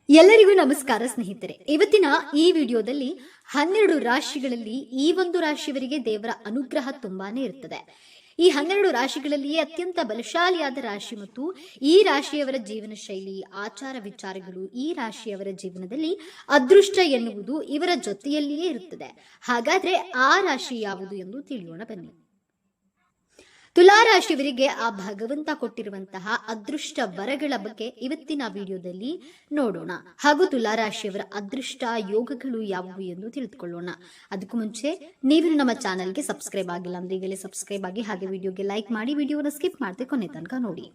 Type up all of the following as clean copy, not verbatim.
ಎಲ್ಲರಿಗೂ ನಮಸ್ಕಾರ ಸ್ನೇಹಿತರೆ. ಇವತ್ತಿನ ಈ ವಿಡಿಯೋದಲ್ಲಿ 12 ರಾಶಿಗಳಲ್ಲಿ ಈ ಒಂದು ರಾಶಿಯವರಿಗೆ ದೇವರ ಅನುಗ್ರಹ ತುಂಬಾನೇ ಇರ್ತದೆ. ಈ 12 ರಾಶಿಗಳಲ್ಲಿಯೇ ಅತ್ಯಂತ ಬಲಶಾಲಿಯಾದ ರಾಶಿ ಮತ್ತು ಈ ರಾಶಿಯವರ ಜೀವನ ಶೈಲಿ, ಆಚಾರ ವಿಚಾರಗಳು, ಈ ರಾಶಿಯವರ ಜೀವನದಲ್ಲಿ ಅದೃಷ್ಟ ಎನ್ನುವುದು ಇವರ ಜೊತೆಯಲ್ಲಿಯೇ ಇರುತ್ತದೆ. ಹಾಗಾದ್ರೆ ಆ ರಾಶಿ ಯಾವುದು ಎಂದು ತಿಳಿಯೋಣ ಬನ್ನಿ. ತುಲಾ ರಾಶಿಯವರಿಗೆ ಆ ಭಗವಂತ ಕೊಟ್ಟಿರುವಂತಹ ಅದೃಷ್ಟ ವರಗಳ ಬಗ್ಗೆ ಇವತ್ತಿನ ವಿಡಿಯೋದಲ್ಲಿ ನೋಡೋಣ. ಹಾಗೂ ತುಲಾ ರಾಶಿಯವರ ಅದೃಷ್ಟ ಯೋಗಗಳು ಯಾವುವು ಎಂದು ತಿಳಿದುಕೊಳ್ಳೋಣ. ಅದಕ್ಕೂ ಮುಂಚೆ ನೀವು ನಮ್ಮ ಚಾನೆಲ್ಗೆ ಸಬ್ಸ್ಕ್ರೈಬ್ ಆಗಿಲ್ಲ ಅಂದ್ರೆ ಈಗಲೇ ಸಬ್ಸ್ಕ್ರೈಬ್ ಆಗಿ, ಹಾಗೆ ವಿಡಿಯೋಗೆ ಲೈಕ್ ಮಾಡಿ, ವಿಡಿಯೋನ ಸ್ಕಿಪ್ ಮಾಡದೆ ಕೊನೆ ತನಕ ನೋಡಿ.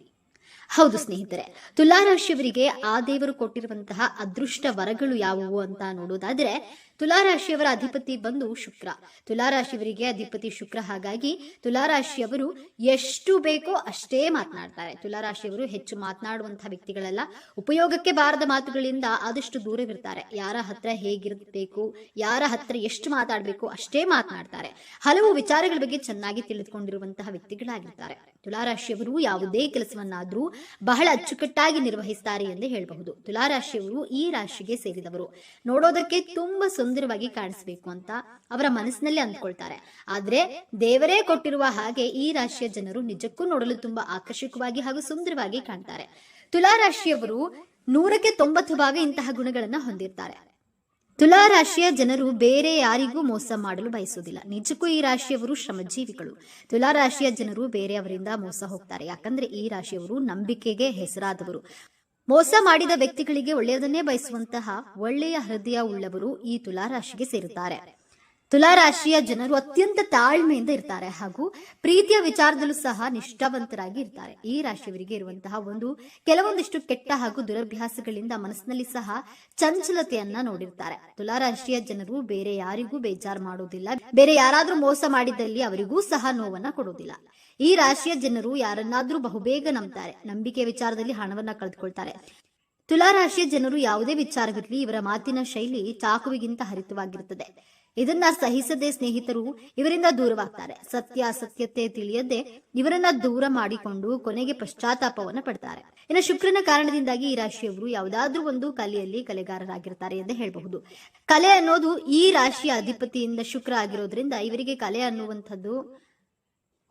ಹೌದು ಸ್ನೇಹಿತರೆ, ತುಲಾ ರಾಶಿಯವರಿಗೆ ಆ ದೇವರು ಕೊಟ್ಟಿರುವಂತಹ ಅದೃಷ್ಟ ವರಗಳು ಯಾವುವು ಅಂತ ನೋಡೋದಾದ್ರೆ, ತುಲಾ ರಾಶಿಯವರ ಅಧಿಪತಿ ಬಂದು ಶುಕ್ರ. ತುಲಾ ರಾಶಿಯವರಿಗೆ ಅಧಿಪತಿ ಶುಕ್ರ. ಹಾಗಾಗಿ ತುಲಾ ರಾಶಿಯವರು ಎಷ್ಟು ಬೇಕೋ ಅಷ್ಟೇ ಮಾತನಾಡ್ತಾರೆ. ತುಲಾ ರಾಶಿಯವರು ಹೆಚ್ಚು ಮಾತನಾಡುವಂತಹ ವ್ಯಕ್ತಿಗಳಲ್ಲ. ಉಪಯೋಗಕ್ಕೆ ಬಾರದ ಮಾತುಗಳಿಂದ ಆದಷ್ಟು ದೂರವಿರ್ತಾರೆ. ಯಾರ ಹತ್ರ ಹೇಗಿರಬೇಕು, ಯಾರ ಹತ್ರ ಎಷ್ಟು ಮಾತಾಡಬೇಕು ಅಷ್ಟೇ ಮಾತನಾಡ್ತಾರೆ. ಹಲವು ವಿಚಾರಗಳ ಬಗ್ಗೆ ಚೆನ್ನಾಗಿ ತಿಳಿದುಕೊಂಡಿರುವಂತಹ ವ್ಯಕ್ತಿಗಳಾಗಿರ್ತಾರೆ. ತುಲಾ ರಾಶಿಯವರು ಯಾವುದೇ ಕೆಲಸವನ್ನಾದ್ರೂ ಬಹಳ ಅಚ್ಚುಕಟ್ಟಾಗಿ ನಿರ್ವಹಿಸ್ತಾರೆ ಎಂದು ಹೇಳಬಹುದು. ತುಲಾ ರಾಶಿಯವರು ಈ ರಾಶಿಗೆ ಸೇರಿದವರು. ನೋಡೋದಕ್ಕೆ ತುಂಬಾ ಸುಂದರವಾಗಿ ಕಾಣಿಸಬೇಕು ಅಂತ ಅವರ ಮನಸ್ಸಿನಲ್ಲಿ ಅಂದ್ಕೊಳ್ತಾರೆ. ಆದ್ರೆ ದೇವರೇ ಕೊಟ್ಟಿರುವ ಹಾಗೆ ಈ ರಾಶಿಯ ಜನರು ನಿಜಕ್ಕೂ ನೋಡಲು ತುಂಬಾ ಆಕರ್ಷಕವಾಗಿ ಹಾಗೂ ಸುಂದರವಾಗಿ ಕಾಣ್ತಾರೆ. ತುಲಾ ರಾಶಿಯವರು 100ಕ್ಕೆ 90 ಭಾಗ ಇಂತಹ ಗುಣಗಳನ್ನ ಹೊಂದಿರ್ತಾರೆ. ತುಲಾ ರಾಶಿಯ ಜನರು ಬೇರೆ ಯಾರಿಗೂ ಮೋಸ ಮಾಡಲು ಬಯಸುವುದಿಲ್ಲ. ನಿಜಕ್ಕೂ ಈ ರಾಶಿಯವರು ಶ್ರಮಜೀವಿಗಳು. ತುಲಾ ರಾಶಿಯ ಜನರು ಬೇರೆಯವರಿಂದ ಮೋಸ ಹೋಗ್ತಾರೆ. ಯಾಕಂದ್ರೆ ಈ ರಾಶಿಯವರು ನಂಬಿಕೆಗೆ ಹೆಸರಾದವರು. ಮೋಸ ಮಾಡಿದ ವ್ಯಕ್ತಿಗಳಿಗೆ ಒಳ್ಳೆಯದನ್ನೇ ಬಯಸುವಂತಹ ಒಳ್ಳೆಯ ಹೃದಯ ಉಳ್ಳವರು ಈ ತುಲಾ ರಾಶಿಗೆ ಸೇರುತ್ತಾರೆ. ತುಲಾ ರಾಶಿಯ ಜನರು ಅತ್ಯಂತ ತಾಳ್ಮೆಯಿಂದ ಇರ್ತಾರೆ ಹಾಗೂ ಪ್ರೀತಿಯ ವಿಚಾರದಲ್ಲೂ ಸಹ ನಿಷ್ಠಾವಂತರಾಗಿ ಇರ್ತಾರೆ. ಈ ರಾಶಿಯವರಿಗೆ ಇರುವಂತಹ ಕೆಲವೊಂದಿಷ್ಟು ಕೆಟ್ಟ ಹಾಗೂ ದುರಭ್ಯಾಸಗಳಿಂದ ಮನಸ್ಸಿನಲ್ಲಿ ಸಹ ಚಂಚಲತೆಯನ್ನ ನೋಡಿರ್ತಾರೆ. ತುಲಾ ರಾಶಿಯ ಜನರು ಬೇರೆ ಯಾರಿಗೂ ಬೇಜಾರು ಮಾಡೋದಿಲ್ಲ. ಬೇರೆ ಯಾರಾದ್ರೂ ಮೋಸ ಮಾಡಿದಲ್ಲಿ ಅವರಿಗೂ ಸಹ ನೋವನ್ನ ಕೊಡೋದಿಲ್ಲ. ಈ ರಾಶಿಯ ಜನರು ಯಾರನ್ನಾದ್ರೂ ಬಹುಬೇಗ ನಂಬ್ತಾರೆ. ನಂಬಿಕೆ ವಿಚಾರದಲ್ಲಿ ಹಣವನ್ನ ಕಳೆದುಕೊಳ್ತಾರೆ. ತುಲಾ ರಾಶಿಯ ಜನರು ಯಾವುದೇ ವಿಚಾರವಿರಲಿ ಇವರ ಮಾತಿನ ಶೈಲಿ ಚಾಕುವಿಗಿಂತ ಹರಿತವಾಗಿರುತ್ತದೆ. ಇದನ್ನ ಸಹಿಸದೆ ಸ್ನೇಹಿತರು ಇವರಿಂದ ದೂರವಾಗ್ತಾರೆ. ಸತ್ಯತೆ ತಿಳಿಯದೆ ಇವರನ್ನ ದೂರ ಮಾಡಿಕೊಂಡು ಕೊನೆಗೆ ಪಶ್ಚಾತ್ತಾಪವನ್ನ ಪಡ್ತಾರೆ. ಇನ್ನು ಶುಕ್ರನ ಕಾರಣದಿಂದಾಗಿ ಈ ರಾಶಿಯವರು ಯಾವುದಾದ್ರೂ ಒಂದು ಕಲೆಯಲ್ಲಿ ಕಲೆಗಾರರಾಗಿರ್ತಾರೆ ಎಂದು ಹೇಳಬಹುದು. ಕಲೆ ಅನ್ನೋದು ಈ ರಾಶಿಯ ಅಧಿಪತಿಯಿಂದ ಶುಕ್ರ ಆಗಿರೋದ್ರಿಂದ ಇವರಿಗೆ ಕಲೆ ಅನ್ನುವಂಥದ್ದು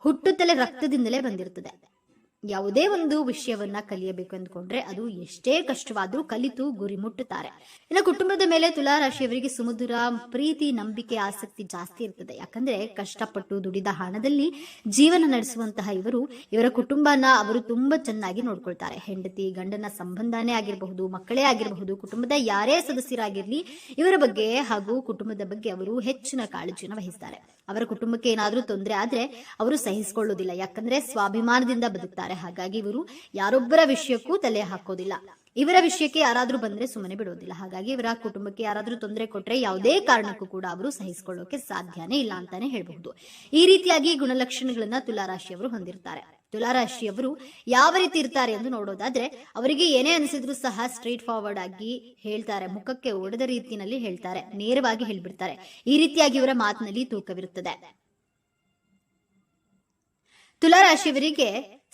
ಹುಟ್ಟುತ್ತಲೇ ರಕ್ತದಿಂದಲೇ ಬಂದಿರುತ್ತದೆ. ಯಾವುದೇ ಒಂದು ವಿಷಯವನ್ನ ಕಲಿಯಬೇಕು ಅಂದ್ಕೊಂಡ್ರೆ ಅದು ಎಷ್ಟೇ ಕಷ್ಟವಾದ್ರೂ ಕಲಿತು ಗುರಿ ಮುಟ್ಟುತ್ತಾರೆ. ಇನ್ನು ಕುಟುಂಬದ ಮೇಲೆ ತುಲಾ ರಾಶಿಯವರಿಗೆ ಸುಮಧುರ ಪ್ರೀತಿ, ನಂಬಿಕೆ, ಆಸಕ್ತಿ ಜಾಸ್ತಿ ಇರ್ತದೆ. ಯಾಕಂದ್ರೆ ಕಷ್ಟಪಟ್ಟು ದುಡಿದ ಹಣದಲ್ಲಿ ಜೀವನ ನಡೆಸುವಂತಹ ಇವರ ಕುಟುಂಬನ ಅವರು ತುಂಬಾ ಚೆನ್ನಾಗಿ ನೋಡ್ಕೊಳ್ತಾರೆ. ಹೆಂಡತಿ ಗಂಡನ ಸಂಬಂಧನೇ ಆಗಿರಬಹುದು, ಮಕ್ಕಳೇ ಆಗಿರಬಹುದು, ಕುಟುಂಬದ ಯಾರೇ ಸದಸ್ಯರಾಗಿರ್ಲಿ ಇವರ ಬಗ್ಗೆ ಹಾಗೂ ಕುಟುಂಬದ ಬಗ್ಗೆ ಅವರು ಹೆಚ್ಚಿನ ಕಾಳಜಿಯನ್ನು ವಹಿಸ್ತಾರೆ. ಅವರ ಕುಟುಂಬಕ್ಕೆ ಏನಾದ್ರೂ ತೊಂದರೆ ಆದ್ರೆ ಅವರು ಸಹಿಸಿಕೊಳ್ಳೋದಿಲ್ಲ. ಯಾಕಂದ್ರೆ ಸ್ವಾಭಿಮಾನದಿಂದ ಬದುಕ್ತಾರೆ. ಹಾಗಾಗಿ ಇವರು ಯಾರೊಬ್ಬರ ವಿಷಯಕ್ಕೂ ತಲೆ ಹಾಕೋದಿಲ್ಲ. ಇವರ ವಿಷಯಕ್ಕೆ ಯಾರಾದ್ರೂ ಬಂದ್ರೆ ಸುಮ್ಮನೆ ಬಿಡೋದಿಲ್ಲ. ಹಾಗಾಗಿ ಇವರ ಕುಟುಂಬಕ್ಕೆ ಯಾರಾದ್ರೂ ತೊಂದರೆ ಕೊಟ್ರೆ ಯಾವುದೇ ಕಾರಣಕ್ಕೂ ಕೂಡ ಅವರು ಸಹಿಸಿಕೊಳ್ಳೋಕೆ ಸಾಧ್ಯನೇ ಇಲ್ಲ ಅಂತಾನೆ ಹೇಳ್ಬಹುದು. ಈ ರೀತಿಯಾಗಿ ಗುಣಲಕ್ಷಣಗಳನ್ನ ತುಲಾ ರಾಶಿಯವರು ಹೊಂದಿರ್ತಾರೆ. ತುಲಾ ರಾಶಿಯವರು ಯಾವ ರೀತಿ ಇರ್ತಾರೆ ಎಂದು ನೋಡೋದಾದ್ರೆ, ಅವರಿಗೆ ಏನೇ ಅನಿಸಿದ್ರು ಸಹ ಸ್ಟ್ರೈಟ್ ಫಾರ್ವರ್ಡ್ ಆಗಿ ಹೇಳ್ತಾರೆ. ಮುಖಕ್ಕೆ ಒಡೆದ ರೀತಿಯಲ್ಲಿ ಹೇಳ್ತಾರೆ, ನೇರವಾಗಿ ಹೇಳ್ಬಿಡ್ತಾರೆ. ಈ ರೀತಿಯಾಗಿ ಇವರ ಮಾತಿನಲ್ಲಿ ತೂಕವಿರುತ್ತದೆ. ತುಲಾ ರಾಶಿಯವರಿಗೆ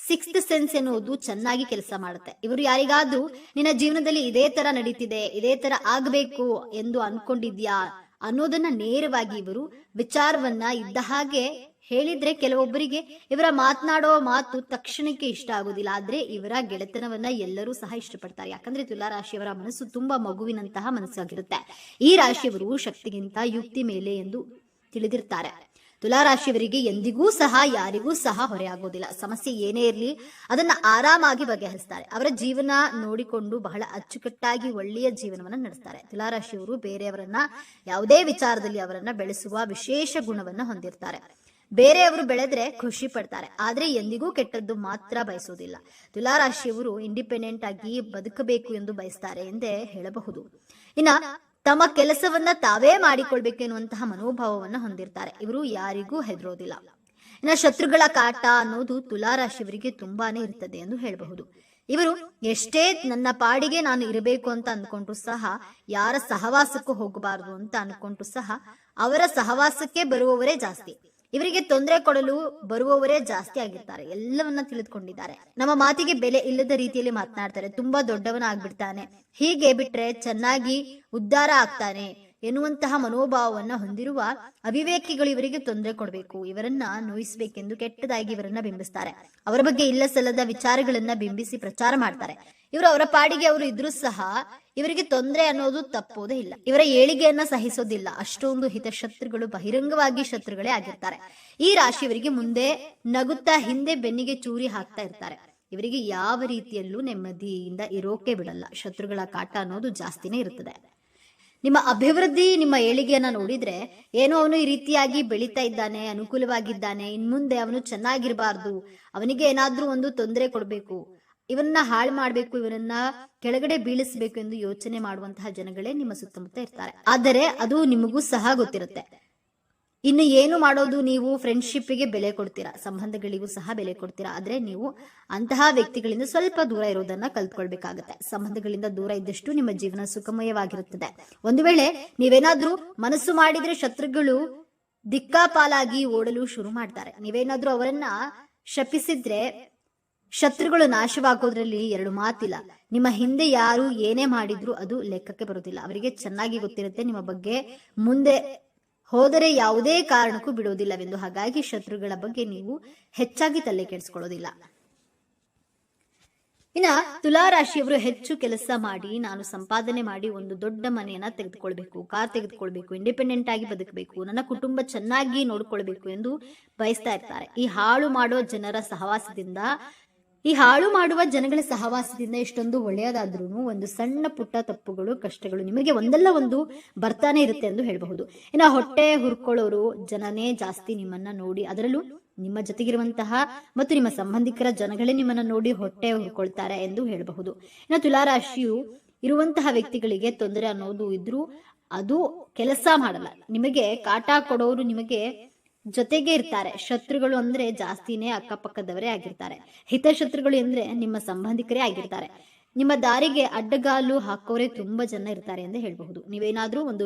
6th ಸೆನ್ಸ್ ಎನ್ನುವುದು ಚೆನ್ನಾಗಿ ಕೆಲಸ ಮಾಡುತ್ತೆ. ಇವರು ಯಾರಿಗಾದ್ರೂ ನಿನ್ನ ಜೀವನದಲ್ಲಿ ಇದೇ ತರ ನಡೀತಿದೆ, ಇದೇ ತರ ಆಗ್ಬೇಕು ಎಂದು ಅನ್ಕೊಂಡಿದ್ಯಾ ಅನ್ನೋದನ್ನ ನೇರವಾಗಿ ಇವರು ವಿಚಾರವನ್ನ ಇದ್ದ ಹಾಗೆ ಹೇಳಿದ್ರೆ ಕೆಲವೊಬ್ಬರಿಗೆ ಇವರ ಮಾತನಾಡೋ ಮಾತು ತಕ್ಷಣಕ್ಕೆ ಇಷ್ಟ ಆಗುದಿಲ್ಲ. ಆದ್ರೆ ಇವರ ಗೆಳೆತನವನ್ನ ಎಲ್ಲರೂ ಸಹ ಇಷ್ಟಪಡ್ತಾರೆ. ಯಾಕಂದ್ರೆ ತುಲಾ ರಾಶಿಯವರ ಮನಸ್ಸು ತುಂಬಾ ಮಗುವಿನಂತಹ ಮನಸ್ಸಾಗಿರುತ್ತೆ. ಈ ರಾಶಿಯವರು ಶಕ್ತಿಗಿಂತ ಯುಕ್ತಿ ಮೇಲೆ ಎಂದು ತಿಳಿದಿರ್ತಾರೆ. ತುಲಾ ರಾಶಿಯವರಿಗೆ ಎಂದಿಗೂ ಸಹ ಯಾರಿಗೂ ಸಹ ಹೊರೆಯಾಗೋದಿಲ್ಲ. ಸಮಸ್ಯೆ ಏನೇ ಇರಲಿ ಅದನ್ನ ಆರಾಮಾಗಿ ಬಗೆಹರಿಸ್ತಾರೆ. ಅವರ ಜೀವನ ನೋಡಿಕೊಂಡು ಬಹಳ ಅಚ್ಚುಕಟ್ಟಾಗಿ ಒಳ್ಳೆಯ ಜೀವನವನ್ನ ನಡೆಸ್ತಾರೆ. ತುಲಾ ರಾಶಿಯವರು ಬೇರೆಯವರನ್ನ ಯಾವುದೇ ವಿಚಾರದಲ್ಲಿ ಅವರನ್ನ ಬೆಳೆಸುವ ವಿಶೇಷ ಗುಣವನ್ನ ಹೊಂದಿರ್ತಾರೆ. ಬೇರೆಯವರು ಬೆಳೆದ್ರೆ ಖುಷಿ ಪಡ್ತಾರೆ, ಆದ್ರೆ ಎಂದಿಗೂ ಕೆಟ್ಟದ್ದು ಮಾತ್ರ ಬಯಸೋದಿಲ್ಲ. ತುಲಾ ರಾಶಿಯವರು ಇಂಡಿಪೆಂಡೆಂಟ್ ಆಗಿ ಬದುಕಬೇಕು ಎಂದು ಬಯಸ್ತಾರೆ ಎಂದೇ ಹೇಳಬಹುದು. ಇನ್ನ ತಮ್ಮ ಕೆಲಸವನ್ನ ತಾವೇ ಮಾಡಿಕೊಳ್ಬೇಕೆನ್ನುವಂತಹ ಮನೋಭಾವವನ್ನ ಹೊಂದಿರ್ತಾರೆ. ಇವರು ಯಾರಿಗೂ ಹೆದರೋದಿಲ್ಲ. ಇನ್ನು ಶತ್ರುಗಳ ಕಾಟ ಅನ್ನೋದು ತುಲಾ ರಾಶಿಯವರಿಗೆ ತುಂಬಾನೇ ಇರ್ತದೆ ಎಂದು ಹೇಳಬಹುದು. ಇವರು ಎಷ್ಟೇ ನನ್ನ ಪಾಡಿಗೆ ನಾನು ಇರಬೇಕು ಅಂತ ಅನ್ಕೊಂಡ್ರು ಸಹ, ಯಾರ ಸಹವಾಸಕ್ಕೂ ಹೋಗಬಾರದು ಅಂತ ಅನ್ಕೊಂಡ್ರು ಸಹ ಅವರ ಸಹವಾಸಕ್ಕೆ ಬರುವವರೇ ಜಾಸ್ತಿ. ಇವರಿಗೆ ತೊಂದರೆ ಕೊಡಲು ಬರುವವರೇ ಜಾಸ್ತಿ ಆಗಿರ್ತಾರೆ. ಎಲ್ಲವನ್ನ ತಿಳಿದುಕೊಂಡಿದ್ದಾರೆ. ನಮ್ಮ ಮಾತಿಗೆ ಬೆಲೆ ಇಲ್ಲದ ರೀತಿಯಲ್ಲಿ ಮಾತನಾಡ್ತಾರೆ. ತುಂಬಾ ದೊಡ್ಡವನಾಗ್ಬಿಡ್ತಾನೆ, ಹೀಗೆ ಬಿಟ್ರೆ ಚೆನ್ನಾಗಿ ಉದ್ಧಾರ ಆಗ್ತಾನೆ ಎನ್ನುವಂತಹ ಮನೋಭಾವವನ್ನ ಹೊಂದಿರುವ ಅವಿವೇಕಿಗಳು ಇವರಿಗೆ ತೊಂದರೆ ಕೊಡಬೇಕು, ಇವರನ್ನ ನೋಯಿಸಬೇಕೆಂದು ಕೆಟ್ಟದಾಗಿ ಇವರನ್ನ ಬಿಂಬಿಸ್ತಾರೆ. ಅವರ ಬಗ್ಗೆ ಇಲ್ಲ ಸಲ್ಲದ ವಿಚಾರಗಳನ್ನ ಬಿಂಬಿಸಿ ಪ್ರಚಾರ ಮಾಡ್ತಾರೆ. ಇವರು ಅವರ ಪಾಡಿಗೆ ಅವರು ಇದ್ರೂ ಸಹ ಇವರಿಗೆ ತೊಂದರೆ ಅನ್ನೋದು ತಪ್ಪೋದೇ ಇಲ್ಲ. ಇವರ ಏಳಿಗೆಯನ್ನ ಸಹಿಸೋದಿಲ್ಲ. ಅಷ್ಟೊಂದು ಹಿತಶತ್ರುಗಳು, ಬಹಿರಂಗವಾಗಿ ಶತ್ರುಗಳೇ ಆಗಿರ್ತಾರೆ. ಈ ರಾಶಿಯವರಿಗೆ ಮುಂದೆ ನಗುತ್ತಾ ಹಿಂದೆ ಬೆನ್ನಿಗೆ ಚೂರಿ ಹಾಕ್ತಾ ಇರ್ತಾರೆ. ಇವರಿಗೆ ಯಾವ ರೀತಿಯಲ್ಲೂ ನೆಮ್ಮದಿಯಿಂದ ಇರೋಕೆ ಬಿಡಲ್ಲ. ಶತ್ರುಗಳ ಕಾಟ ಅನ್ನೋದು ಜಾಸ್ತಿನೇ ಇರುತ್ತದೆ. ನಿಮ್ಮ ಅಭಿವೃದ್ಧಿ, ನಿಮ್ಮ ಏಳಿಗೆಯನ್ನ ನೋಡಿದ್ರೆ ಏನೋ ಅವನು ಈ ರೀತಿಯಾಗಿ ಬೆಳೀತಾ ಇದ್ದಾನೆ, ಅನುಕೂಲವಾಗಿದ್ದಾನೆ, ಇನ್ಮುಂದೆ ಅವನು ಚೆನ್ನಾಗಿರಬಾರ್ದು, ಅವನಿಗೆ ಏನಾದ್ರೂ ಒಂದು ತೊಂದರೆ ಕೊಡಬೇಕು, ಇವನ್ನ ಹಾಳು ಮಾಡ್ಬೇಕು, ಇವರನ್ನ ಕೆಳಗಡೆ ಬೀಳಿಸಬೇಕು ಎಂದು ಯೋಚನೆ ಮಾಡುವಂತಹ ಜನಗಳೇ ನಿಮ್ಮ ಸುತ್ತಮುತ್ತ ಇರ್ತಾರೆ. ಆದರೆ ಅದು ನಿಮಗೂ ಸಹ ಗೊತ್ತಿರುತ್ತೆ. ಇನ್ನು ಏನು ಮಾಡೋದು, ನೀವು ಫ್ರೆಂಡ್ಶಿಪ್ಗೆ ಬೆಲೆ ಕೊಡ್ತೀರಾ, ಸಂಬಂಧಗಳಿಗೂ ಸಹ ಬೆಲೆ ಕೊಡ್ತೀರಾ. ಆದ್ರೆ ನೀವು ಅಂತಹ ವ್ಯಕ್ತಿಗಳಿಂದ ಸ್ವಲ್ಪ ದೂರ ಇರೋದನ್ನ ಕಲ್ತ್ಕೊಳ್ಬೇಕಾಗತ್ತೆ. ಸಂಬಂಧಗಳಿಂದ ದೂರ ಇದ್ದಷ್ಟು ನಿಮ್ಮ ಜೀವನ ಸುಖಮಯವಾಗಿರುತ್ತದೆ. ಒಂದು ವೇಳೆ ನೀವೇನಾದ್ರೂ ಮನಸ್ಸು ಮಾಡಿದ್ರೆ ಶತ್ರುಗಳು ದಿಕ್ಕಾಪಾಲಾಗಿ ಓಡಲು ಶುರು ಮಾಡ್ತಾರೆ. ನೀವೇನಾದ್ರೂ ಅವರನ್ನ ಶಪಿಸಿದ್ರೆ ಶತ್ರುಗಳು ನಾಶವಾಗೋದ್ರಲ್ಲಿ ಎರಡು ಮಾತಿಲ್ಲ. ನಿಮ್ಮ ಹಿಂದೆ ಯಾರು ಏನೇ ಮಾಡಿದ್ರು ಅದು ಲೆಕ್ಕಕ್ಕೆ ಬರೋದಿಲ್ಲ. ಅವರಿಗೆ ಚೆನ್ನಾಗಿ ಗೊತ್ತಿರುತ್ತೆ ನಿಮ್ಮ ಬಗ್ಗೆ ಮುಂದೆ ಹೋದರೆ ಯಾವುದೇ ಕಾರಣಕ್ಕೂ ಬಿಡೋದಿಲ್ಲವೆಂದು. ಹಾಗಾಗಿ ಶತ್ರುಗಳ ಬಗ್ಗೆ ನೀವು ಹೆಚ್ಚಾಗಿ ತಲೆ ಕೆಡಿಸ್ಕೊಳ್ಳೋದಿಲ್ಲ. ಇನ್ನ ತುಲಾ ರಾಶಿಯವರು ಹೆಚ್ಚು ಕೆಲಸ ಮಾಡಿ, ನಾನು ಸಂಪಾದನೆ ಮಾಡಿ ಒಂದು ದೊಡ್ಡ ಮನೆಯನ್ನ ತೆಗೆದುಕೊಳ್ಬೇಕು, ಕಾರ್ ತೆಗೆದುಕೊಳ್ಬೇಕು, ಇಂಡಿಪೆಂಡೆಂಟ್ ಆಗಿ ಬದುಕಬೇಕು, ನನ್ನ ಕುಟುಂಬ ಚೆನ್ನಾಗಿ ನೋಡ್ಕೊಳ್ಬೇಕು ಎಂದು ಬಯಸ್ತಾ ಇರ್ತಾರೆ. ಈ ಹಾಳು ಮಾಡುವ ಜನಗಳ ಸಹವಾಸದಿಂದ ಎಷ್ಟೊಂದು ಒಳ್ಳೆಯದಾದ್ರೂ ಒಂದು ಸಣ್ಣ ಪುಟ್ಟ ತಪ್ಪುಗಳು, ಕಷ್ಟಗಳು ನಿಮಗೆ ಒಂದಲ್ಲ ಒಂದು ಬರ್ತಾನೆ ಇರುತ್ತೆ ಎಂದು ಹೇಳಬಹುದು. ಇನ್ನು ಹೊಟ್ಟೆ ಹುರ್ಕೊಳ್ಳೋರು ಜನನೇ ಜಾಸ್ತಿ ನಿಮ್ಮನ್ನ ನೋಡಿ, ಅದರಲ್ಲೂ ನಿಮ್ಮ ಜೊತೆಗಿರುವಂತಹ ಮತ್ತು ನಿಮ್ಮ ಸಂಬಂಧಿಕರ ಜನಗಳೇ ನಿಮ್ಮನ್ನ ನೋಡಿ ಹೊಟ್ಟೆ ಹುರ್ಕೊಳ್ತಾರೆ ಎಂದು ಹೇಳಬಹುದು. ಇನ್ನು ತುಲಾರಾಶಿಯು ಇರುವಂತಹ ವ್ಯಕ್ತಿಗಳಿಗೆ ತೊಂದರೆ ಅನ್ನೋದು ಇದ್ರೂ ಅದು ಕೆಲಸ ಮಾಡಲ್ಲ. ನಿಮಗೆ ಕಾಟ ಕೊಡೋರು ನಿಮಗೆ ಜೊತೆಗೆ ಇರ್ತಾರೆ. ಶತ್ರುಗಳು ಅಂದ್ರೆ ಜಾಸ್ತಿನೇ ಅಕ್ಕಪಕ್ಕದವರೇ ಆಗಿರ್ತಾರೆ. ಹಿತಶತ್ರುಗಳು ಅಂದ್ರೆ ನಿಮ್ಮ ಸಂಬಂಧಿಕರೇ ಆಗಿರ್ತಾರೆ. ನಿಮ್ಮ ದಾರಿಗೆ ಅಡ್ಡಗಾಲು ಹಾಕೋರೆ ತುಂಬಾ ಜನ ಇರ್ತಾರೆ ಎಂದು ಹೇಳಬಹುದು. ನೀವೇನಾದ್ರೂ ಒಂದು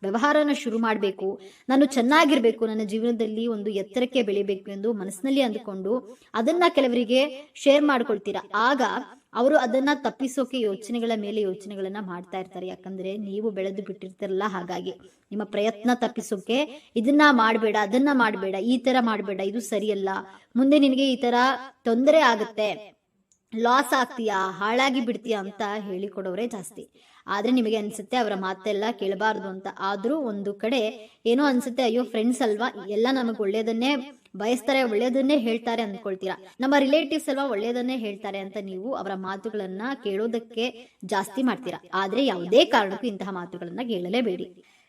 ವ್ಯವಹಾರನ ಶುರು ಮಾಡಬೇಕು, ನಾನು ಚೆನ್ನಾಗಿರ್ಬೇಕು, ನನ್ನ ಜೀವನದಲ್ಲಿ ಒಂದು ಎತ್ತರಕ್ಕೆ ಬೆಳಿಬೇಕು ಎಂದು ಮನಸ್ಸಿನಲ್ಲಿ ಅಂದುಕೊಂಡು ಅದನ್ನ ಕೆಲವರಿಗೆ ಶೇರ್ ಮಾಡ್ಕೊಳ್ತೀರಾ. ಆಗ ಅವರು ಅದನ್ನ ತಪ್ಪಿಸೋಕೆ ಯೋಚನೆಗಳ ಮೇಲೆ ಯೋಚನೆಗಳನ್ನ ಮಾಡ್ತಾ ಇರ್ತಾರೆ. ಯಾಕಂದ್ರೆ ನೀವು ಬೆಳೆದು ಬಿಟ್ಟಿರ್ತಾರಲ್ಲ, ಹಾಗಾಗಿ ನಿಮ್ಮ ಪ್ರಯತ್ನ ತಪ್ಪಿಸೋಕೆ ಇದನ್ನ ಮಾಡಬೇಡ, ಅದನ್ನ ಮಾಡಬೇಡ, ಈ ತರ ಮಾಡಬೇಡ, ಇದು ಸರಿಯಲ್ಲ, ಮುಂದೆ ನಿನಗೆ ಈ ತರ ತೊಂದರೆ ಆಗುತ್ತೆ, ಲಾಸ್ ಆಗ್ತೀಯಾ, ಹಾಳಾಗಿ ಬಿಡ್ತೀಯಾ ಅಂತ ಹೇಳಿಕೊಡೋರೇ ಜಾಸ್ತಿ. ಆದ್ರೆ ನಿಮಗೆ ಅನ್ಸುತ್ತೆ ಅವರ ಮಾತೆಲ್ಲ ಕೇಳಬಾರ್ದು ಅಂತ. ಆದ್ರೂ ಒಂದು ಕಡೆ ಏನೋ ಅನ್ಸುತ್ತೆ, ಅಯ್ಯೋ ಫ್ರೆಂಡ್ಸ್ ಅಲ್ವಾ, ಎಲ್ಲ ನಮಗ್ ಒಳ್ಳೇದನ್ನೇ ಬಯಸ್ತಾರೆ, ಒಳ್ಳೇದನ್ನೇ ಹೇಳ್ತಾರೆ ಅಂದ್ಕೊಳ್ತೀರಾ. ನಮ್ಮ ರಿಲೇಟಿವ್ಸ್ ಅಲ್ವಾ ಒಳ್ಳೇದನ್ನೇ ಹೇಳ್ತಾರೆ ಅಂತ ನೀವು ಅವರ ಮಾತುಗಳನ್ನ ಕೇಳೋದಕ್ಕೆ ಜಾಸ್ತಿ ಮಾಡ್ತೀರಾ. ಆದ್ರೆ ಯಾವುದೇ ಕಾರಣಕ್ಕೂ ಇಂತಹ ಮಾತುಗಳನ್ನ ಕೇಳಲೇಬೇಡಿ.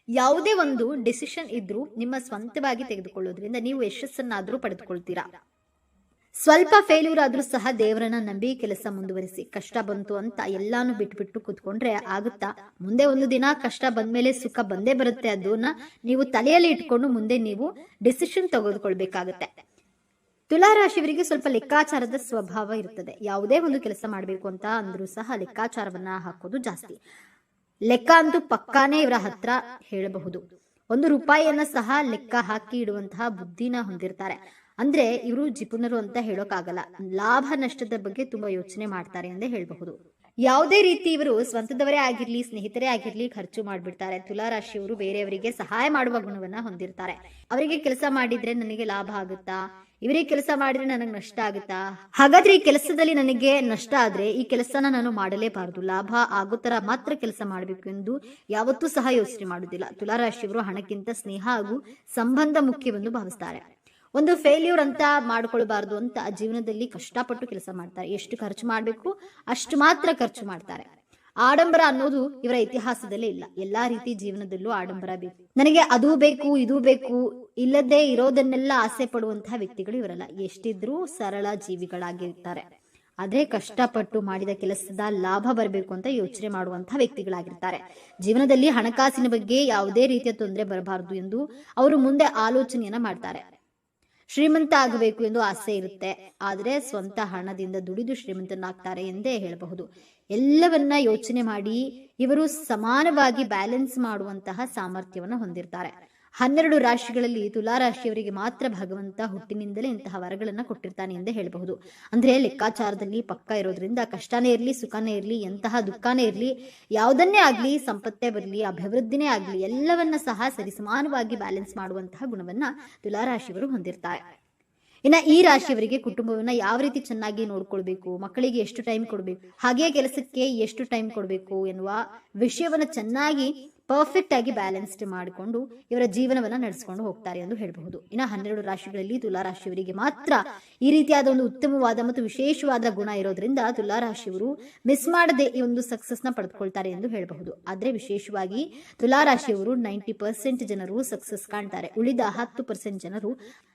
ಯಾವುದೇ ಒಂದು ಡಿಸಿಷನ್ ಇದ್ರೂ ನಿಮ್ಮ ಸ್ವಂತವಾಗಿ ತೆಗೆದುಕೊಳ್ಳೋದ್ರಿಂದ ನೀವು ಯಶಸ್ಸನ್ನಾದ್ರೂ ಪಡೆದುಕೊಳ್ತೀರಾ. ಸ್ವಲ್ಪ ಫೇಲ್ಯೂರ್ ಆದ್ರೂ ಸಹ ದೇವರನ್ನ ನಂಬಿ ಕೆಲಸ ಮುಂದುವರಿಸಿ. ಕಷ್ಟ ಬಂತು ಅಂತ ಎಲ್ಲಾನು ಬಿಟ್ಬಿಟ್ಟು ಕೂತ್ಕೊಂಡ್ರೆ ಆಗುತ್ತಾ? ಮುಂದೆ ಒಂದು ದಿನ ಕಷ್ಟ ಬಂದ್ಮೇಲೆ ಸುಖ ಬಂದೇ ಬರುತ್ತೆ. ಅದನ್ನ ನೀವು ತಲೆಯಲ್ಲಿ ಇಟ್ಕೊಂಡು ಮುಂದೆ ನೀವು ಡಿಸಿಷನ್ ತೆಗೆದುಕೊಳ್ಬೇಕಾಗತ್ತೆ. ತುಲಾರಾಶಿಯವರಿಗೆ ಸ್ವಲ್ಪ ಲೆಕ್ಕಾಚಾರದ ಸ್ವಭಾವ ಇರುತ್ತದೆ. ಯಾವುದೇ ಒಂದು ಕೆಲಸ ಮಾಡಬೇಕು ಅಂತ ಅಂದ್ರೂ ಸಹ ಲೆಕ್ಕಾಚಾರವನ್ನ ಹಾಕೋದು ಜಾಸ್ತಿ. ಲೆಕ್ಕ ಅಂತೂ ಪಕ್ಕಾನೇ ಇವರ ಹತ್ರ ಹೇಳಬಹುದು. ಒಂದು ರೂಪಾಯಿಯನ್ನ ಸಹ ಲೆಕ್ಕ ಹಾಕಿ ಇಡುವಂತಹ ಬುದ್ಧಿನ ಹೊಂದಿರ್ತಾರೆ. ಅಂದ್ರೆ ಇವರು ಜಿಪುಣರು ಅಂತ ಹೇಳೋಕ್ಕಾಗಲ್ಲ. ಲಾಭ ನಷ್ಟದ ಬಗ್ಗೆ ತುಂಬಾ ಯೋಚನೆ ಮಾಡ್ತಾರೆ ಎಂದೇ ಹೇಳಬಹುದು. ಯಾವುದೇ ರೀತಿ ಇವರು ಸ್ವಂತದವರೇ ಆಗಿರ್ಲಿ, ಸ್ನೇಹಿತರೇ ಆಗಿರ್ಲಿ ಖರ್ಚು ಮಾಡ್ಬಿಡ್ತಾರೆ. ತುಲಾರಾಶಿಯವರು ಬೇರೆಯವರಿಗೆ ಸಹಾಯ ಮಾಡುವ ಗುಣವನ್ನ ಹೊಂದಿರ್ತಾರೆ. ಅವರಿಗೆ ಕೆಲಸ ಮಾಡಿದ್ರೆ ನನಗೆ ಲಾಭ ಆಗುತ್ತಾ, ಇವರಿಗೆ ಕೆಲಸ ಮಾಡಿದ್ರೆ ನನಗೆ ನಷ್ಟ ಆಗುತ್ತಾ, ಹಾಗಾದ್ರೆ ಈ ಕೆಲಸದಲ್ಲಿ ನನಗೆ ನಷ್ಟ ಆದ್ರೆ ಈ ಕೆಲಸನ ನಾನು ಮಾಡಲೇಬಾರದು, ಲಾಭ ಆಗೋ ತರ ಮಾತ್ರ ಕೆಲಸ ಮಾಡಬೇಕು ಎಂದು ಯಾವತ್ತೂ ಸಹ ಯೋಚನೆ ಮಾಡುವುದಿಲ್ಲ. ತುಲಾರಾಶಿಯವರು ಹಣಕ್ಕಿಂತ ಸ್ನೇಹ ಹಾಗೂ ಸಂಬಂಧ ಮುಖ್ಯವೆಂದು ಭಾವಿಸ್ತಾರೆ. ಒಂದು ಫೇಲ್ಯೂರ್ ಅಂತ ಮಾಡ್ಕೊಳ್ಬಾರ್ದು ಅಂತ ಜೀವನದಲ್ಲಿ ಕಷ್ಟಪಟ್ಟು ಕೆಲಸ ಮಾಡ್ತಾರೆ. ಎಷ್ಟು ಖರ್ಚು ಮಾಡಬೇಕು ಅಷ್ಟು ಮಾತ್ರ ಖರ್ಚು ಮಾಡ್ತಾರೆ. ಆಡಂಬರ ಅನ್ನೋದು ಇವರ ಇತಿಹಾಸದಲ್ಲೇ ಇಲ್ಲ. ಎಲ್ಲಾ ರೀತಿ ಜೀವನದಲ್ಲೂ ಆಡಂಬರ ಬೇಕು, ನನಗೆ ಅದು ಬೇಕು ಇದು ಬೇಕು, ಇಲ್ಲದೆ ಇರೋದನ್ನೆಲ್ಲ ಆಸೆ ಪಡುವಂತಹ ವ್ಯಕ್ತಿಗಳು ಇವರಲ್ಲ. ಎಷ್ಟಿದ್ರೂ ಸರಳ ಜೀವಿಗಳಾಗಿರ್ತಾರೆ. ಆದ್ರೆ ಕಷ್ಟಪಟ್ಟು ಮಾಡಿದ ಕೆಲಸದ ಲಾಭ ಬರಬೇಕು ಅಂತ ಯೋಚನೆ ಮಾಡುವಂತಹ ವ್ಯಕ್ತಿಗಳಾಗಿರ್ತಾರೆ. ಜೀವನದಲ್ಲಿ ಹಣಕಾಸಿನ ಬಗ್ಗೆ ಯಾವುದೇ ರೀತಿಯ ತೊಂದರೆ ಬರಬಾರದು ಎಂದು ಅವರು ಮುಂದೆ ಆಲೋಚನೆಯನ್ನ ಮಾಡ್ತಾರೆ. ಶ್ರೀಮಂತ ಆಗಬೇಕು ಎಂದು ಆಸೆ ಇರುತ್ತೆ. ಆದ್ರೆ ಸ್ವಂತ ಹಣದಿಂದ ದುಡಿದು ಶ್ರೀಮಂತನಾಗ್ತಾರೆ ಎಂದೇ ಹೇಳಬಹುದು. ಎಲ್ಲವನ್ನ ಯೋಚನೆ ಮಾಡಿ ಇವರು ಸಮಾನವಾಗಿ ಬ್ಯಾಲೆನ್ಸ್ ಮಾಡುವಂತಹ ಸಾಮರ್ಥ್ಯವನ್ನು ಹೊಂದಿರ್ತಾರೆ. 12 ರಾಶಿಗಳಲ್ಲಿ ತುಲಾ ರಾಶಿಯವರಿಗೆ ಮಾತ್ರ ಭಗವಂತ ಹುಟ್ಟಿನಿಂದಲೇ ಇಂತಹ ವರಗಳನ್ನ ಕೊಟ್ಟಿರ್ತಾನೆ ಎಂದೇ ಹೇಳಬಹುದು. ಅಂದ್ರೆ ಲೆಕ್ಕಾಚಾರದಲ್ಲಿ ಪಕ್ಕ ಇರೋದ್ರಿಂದ ಕಷ್ಟನೇ ಇರಲಿ, ಸುಖನೇ ಇರಲಿ, ಎಂತಹ ದುಃಖನೇ ಇರಲಿ, ಯಾವುದನ್ನೇ ಆಗ್ಲಿ, ಸಂಪತ್ತೇ ಬರಲಿ, ಅಭಿವೃದ್ಧಿನೇ ಆಗ್ಲಿ, ಎಲ್ಲವನ್ನ ಸಹ ಸರಿಸಮಾನವಾಗಿ ಬ್ಯಾಲೆನ್ಸ್ ಮಾಡುವಂತಹ ಗುಣವನ್ನ ತುಲಾ ರಾಶಿಯವರು ಹೊಂದಿರ್ತಾರೆ. ಇನ್ನ ಈ ರಾಶಿಯವರಿಗೆ ಕುಟುಂಬವನ್ನ ಯಾವ ರೀತಿ ಚೆನ್ನಾಗಿ ನೋಡ್ಕೊಳ್ಬೇಕು, ಮಕ್ಕಳಿಗೆ ಎಷ್ಟು ಟೈಮ್ ಕೊಡ್ಬೇಕು, ಹಾಗೆ ಕೆಲಸಕ್ಕೆ ಎಷ್ಟು ಟೈಮ್ ಕೊಡ್ಬೇಕು ಎನ್ನುವ ವಿಷಯವನ್ನ ಚೆನ್ನಾಗಿ ಪರ್ಫೆಕ್ಟ್ ಆಗಿ ಬ್ಯಾಲೆನ್ಸ್ಡ್ ಮಾಡಿಕೊಂಡು ಇವರ ಜೀವನವನ್ನ ನಡೆಸಿಕೊಂಡು ಹೋಗ್ತಾರೆ ಎಂದು ಹೇಳಬಹುದು. ಇನ್ನು 12 ರಾಶಿಗಳಲ್ಲಿ ತುಲಾ ರಾಶಿಯವರಿಗೆ ಮಾತ್ರ ಈ ರೀತಿಯಾದ ಒಂದು ಉತ್ತಮವಾದ ಮತ್ತು ವಿಶೇಷವಾದ ಗುಣ ಇರೋದ್ರಿಂದ ತುಲಾ ರಾಶಿಯವರು ಮಿಸ್ ಮಾಡದೆ ಈ ಒಂದು ಸಕ್ಸಸ್ ನ ಪಡೆದುಕೊಳ್ತಾರೆ ಎಂದು ಹೇಳಬಹುದು. ಆದ್ರೆ ವಿಶೇಷವಾಗಿ ತುಲಾ ರಾಶಿಯವರು 90% ಜನರು ಸಕ್ಸಸ್ ಕಾಣ್ತಾರೆ. ಉಳಿದ 10% ಜನರು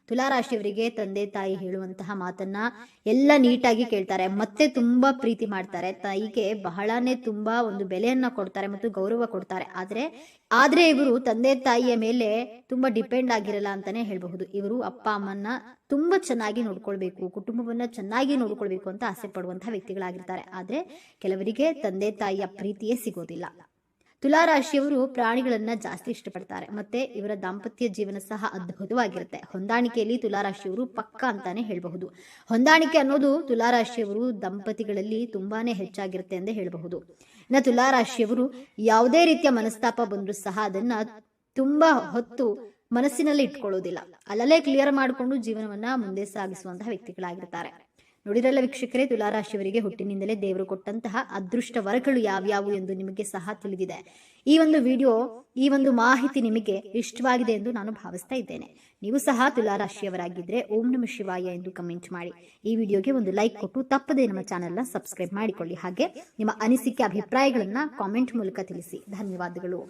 ತುಲಾ ರಾಶಿಯವರಿಗೆ ತಂದೆ ತಾಯಿ ಹೇಳುವಂತಹ ಮಾತನ್ನ ಎಲ್ಲ ನೀಟಾಗಿ ಕೇಳ್ತಾರೆ, ಮತ್ತೆ ತುಂಬಾ ಪ್ರೀತಿ ಮಾಡ್ತಾರೆ, ತಾಯಿಗೆ ಬಹಳನೇ ತುಂಬಾ ಒಂದು ಬೆಲೆಯನ್ನ ಕೊಡ್ತಾರೆ ಮತ್ತು ಗೌರವ ಕೊಡ್ತಾರೆ. ಆದ್ರೆ ಇವರು ತಂದೆ ತಾಯಿಯ ಮೇಲೆ ತುಂಬಾ ಡಿಪೆಂಡ್ ಆಗಿರಲ್ಲ ಅಂತಾನೆ ಹೇಳಬಹುದು. ಇವರು ಅಪ್ಪ ಅಮ್ಮನ್ನ ತುಂಬಾ ಚೆನ್ನಾಗಿ ನೋಡ್ಕೊಳ್ಬೇಕು, ಕುಟುಂಬವನ್ನ ಚೆನ್ನಾಗಿ ನೋಡ್ಕೊಳ್ಬೇಕು ಅಂತ ಆಸೆ ಪಡುವಂತಹ ವ್ಯಕ್ತಿಗಳಾಗಿರ್ತಾರೆ. ಆದ್ರೆ ಕೆಲವರಿಗೆ ತಂದೆ ತಾಯಿಯ ಪ್ರೀತಿಯೇ ಸಿಗೋದಿಲ್ಲ. ತುಲಾ ರಾಶಿಯವರು ಪ್ರಾಣಿಗಳನ್ನ ಜಾಸ್ತಿ ಇಷ್ಟಪಡ್ತಾರೆ, ಮತ್ತೆ ಇವರ ದಾಂಪತ್ಯ ಜೀವನ ಸಹ ಅದ್ಭುತವಾಗಿರುತ್ತೆ. ಹೊಂದಾಣಿಕೆಯಲ್ಲಿ ತುಲಾ ರಾಶಿಯವರು ಪಕ್ಕ ಅಂತಾನೆ ಹೇಳಬಹುದು. ಹೊಂದಾಣಿಕೆ ಅನ್ನೋದು ತುಲಾ ರಾಶಿಯವರು ದಂಪತಿಗಳಲ್ಲಿ ತುಂಬಾನೇ ಹೆಚ್ಚಾಗಿರುತ್ತೆ ಎಂದೇ ಹೇಳಬಹುದು. ಇನ್ನು ತುಲಾ ರಾಶಿಯವರು ಯಾವುದೇ ರೀತಿಯ ಮನಸ್ತಾಪ ಬಂದರೂ ಸಹ ಅದನ್ನ ತುಂಬಾ ಹೊತ್ತು ಮನಸ್ಸಿನಲ್ಲಿ ಇಟ್ಕೊಳ್ಳೋದಿಲ್ಲ, ಅಲ್ಲಲ್ಲೇ ಕ್ಲಿಯರ್ ಮಾಡಿಕೊಂಡು ಜೀವನವನ್ನ ಮುಂದೆ ಸಾಗಿಸುವಂತಹ ವ್ಯಕ್ತಿಗಳಾಗಿರ್ತಾರೆ. ನೋಡಿರಲ್ಲ ವೀಕ್ಷಕರೇ, ತುಲಾ ರಾಶಿಯವರಿಗೆ ಹುಟ್ಟಿನಿಂದಲೇ ದೇವರು ಕೊಟ್ಟಂತಹ ಅದೃಷ್ಟ ವರಗಳು ಯಾವ್ಯಾವು ಎಂದು ನಿಮಗೆ ಸಹ ತಿಳಿದಿದೆ. ಈ ಒಂದು ವಿಡಿಯೋ, ಈ ಒಂದು ಮಾಹಿತಿ ನಿಮಗೆ ಇಷ್ಟವಾಗಿದೆ ಎಂದು ನಾನು ಭಾವಿಸ್ತಾ ಇದ್ದೇನೆ. ನೀವು ಸಹ ತುಲಾ ರಾಶಿಯವರಾಗಿದ್ರೆ ಓಂ ನಮಃ ಶಿವಾಯ ಎಂದು ಕಮೆಂಟ್ ಮಾಡಿ. ಈ ವಿಡಿಯೋಗೆ ಒಂದು ಲೈಕ್ ಕೊಟ್ಟು ತಪ್ಪದೇ ನಮ್ಮ ಚಾನೆಲ್ನ ಸಬ್ಸ್ಕ್ರೈಬ್ ಮಾಡಿಕೊಳ್ಳಿ. ಹಾಗೆ ನಿಮ್ಮ ಅನಿಸಿಕೆ ಅಭಿಪ್ರಾಯಗಳನ್ನ ಕಾಮೆಂಟ್ ಮೂಲಕ ತಿಳಿಸಿ. ಧನ್ಯವಾದಗಳು.